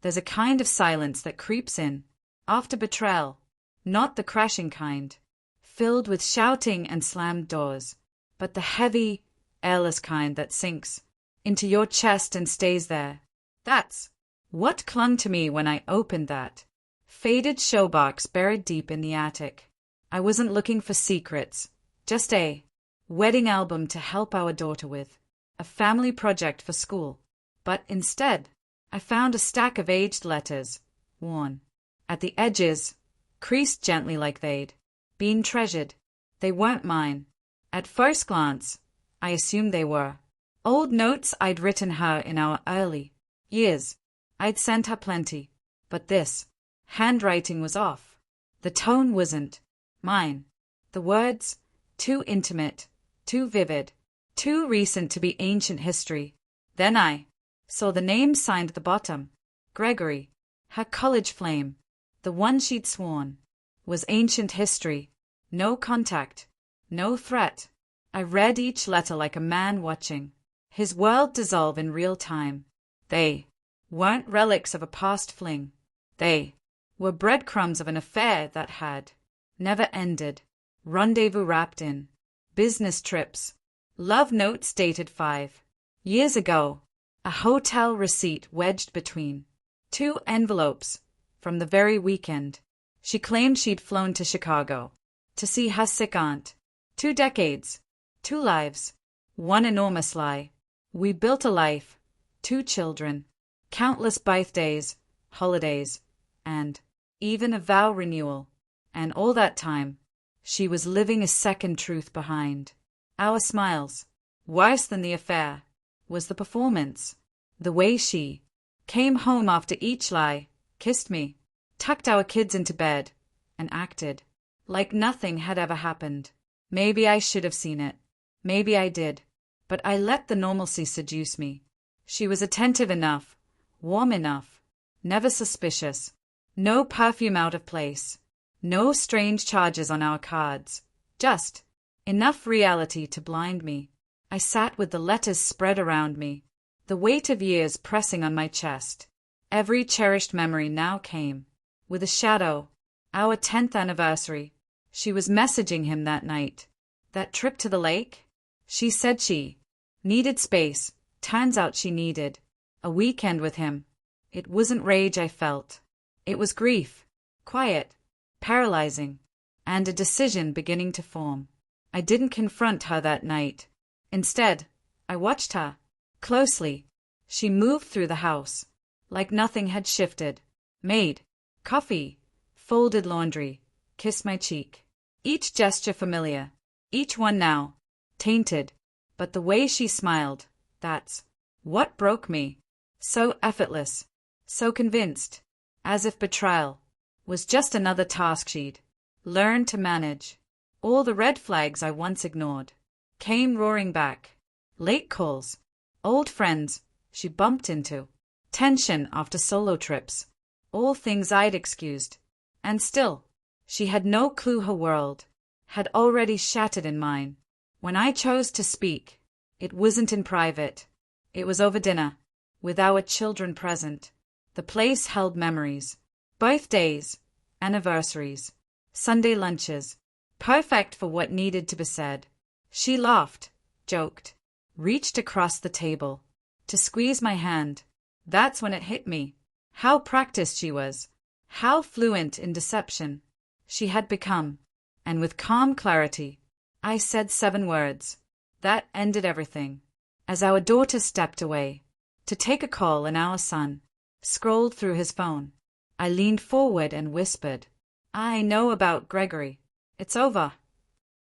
there's a kind of silence that creeps in, after betrayal, not the crashing kind, filled with shouting and slammed doors, but the heavy, airless kind that sinks into your chest and stays there. That's what clung to me when I opened that faded showbox buried deep in the attic. I wasn't looking for secrets, just a wedding album to help our daughter with, a family project for school. But instead, I found a stack of aged letters, worn at the edges, creased gently like they'd been treasured. They weren't mine. At first glance, I assumed they were old notes I'd written her in our early years. I'd sent her plenty, but this handwriting was off. The tone wasn't mine. The words, too intimate, too vivid, too recent to be ancient history. Then I saw the name signed at the bottom. Gregory, her college flame, the one she'd sworn was ancient history. No contact, no threat. I read each letter like a man watching his world dissolve in real time. They weren't relics of a past fling. They were breadcrumbs of an affair that had never ended. Rendezvous wrapped in business trips. Love notes dated 5 years ago. A hotel receipt wedged between 2 envelopes from the very weekend. She claimed she'd flown to Chicago to see her sick aunt. 2 decades, 2 lives, one enormous lie. We built a life, 2 children, countless birthdays, holidays, and even a vow renewal. And all that time, she was living a second truth behind our smiles. Worse than the affair was the performance. The way she came home after each lie, kissed me, tucked our kids into bed, and acted like nothing had ever happened. Maybe I should have seen it. Maybe I did. But I let the normalcy seduce me. She was attentive enough, warm enough, never suspicious. No perfume out of place. No strange charges on our cards. Just enough reality to blind me. I sat with the letters spread around me, the weight of years pressing on my chest. Every cherished memory now came with a shadow. Our 10th anniversary. She was messaging him that night. That trip to the lake? She said she needed space. Turns out she needed a weekend with him. It wasn't rage I felt. It was grief. Quiet, paralyzing, and a decision beginning to form. I didn't confront her that night. Instead, I watched her closely. She moved through the house like nothing had shifted. Made coffee, folded laundry, kissed my cheek. Each gesture familiar, each one now tainted. But the way she smiled, that's what broke me. So effortless, so convinced, as if betrayal was just another task she'd learned to manage. All the red flags I once ignored came roaring back. Late calls, old friends she bumped into, tension after solo trips, all things I'd excused. And still, she had no clue her world had already shattered in mine. When I chose to speak, it wasn't in private. It was over dinner, with our children present. The place held memories, birthdays, anniversaries, Sunday lunches, perfect for what needed to be said. She laughed, joked, reached across the table to squeeze my hand. That's when it hit me. How practiced she was, how fluent in deception she had become. And with calm clarity, I said 7 words. That ended everything. As our daughter stepped away to take a call and our son scrolled through his phone, I leaned forward and whispered, I know about Gregory. It's over.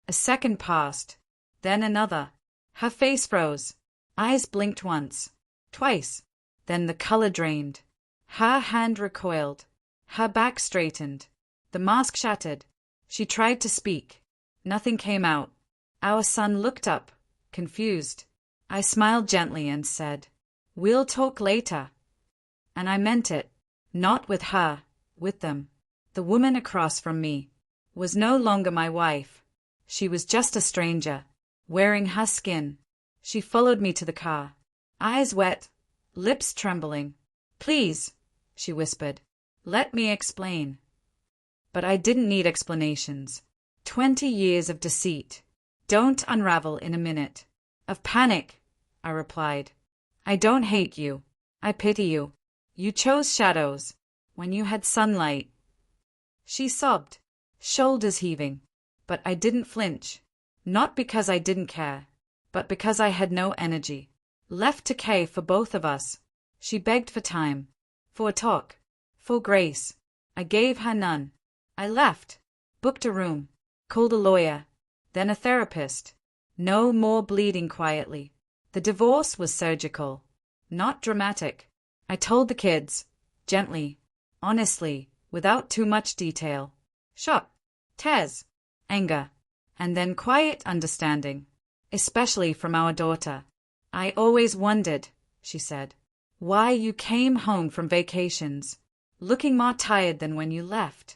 A second passed, then another. Her face froze. Eyes blinked once, twice. Then the color drained. Her hand recoiled. Her back straightened. The mask shattered. She tried to speak. Nothing came out. Our son looked up, confused. I smiled gently and said, We'll talk later. And I meant it. Not with her, with them. The woman across from me was no longer my wife. She was just a stranger, wearing her skin. She followed me to the car, eyes wet, lips trembling. Please, she whispered. Let me explain. But I didn't need explanations. 20 years of deceit don't unravel in a minute. Of panic, I replied. I don't hate you. I pity you. You chose shadows when you had sunlight. She sobbed, shoulders heaving, but I didn't flinch. Not because I didn't care, but because I had no energy left to care for both of us. She begged for time, for a talk, for grace. I gave her none. I left, booked a room, called a lawyer, then a therapist. No more bleeding quietly. The divorce was surgical, not dramatic. I told the kids, gently, honestly, without too much detail. Shock, tears, anger, and then quiet understanding, especially from our daughter. I always wondered, she said, why you came home from vacations, looking more tired than when you left.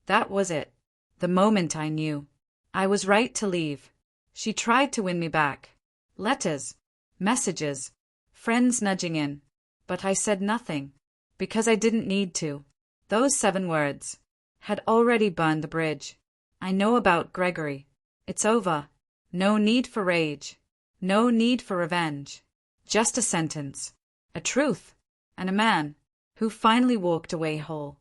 That was it. The moment I knew I was right to leave. She tried to win me back. Letters, messages, friends nudging in. But I said nothing, because I didn't need to. Those 7 words had already burned the bridge. I know about Gregory. It's over. No need for rage. No need for revenge. Just a sentence, a truth, and a man who finally walked away whole.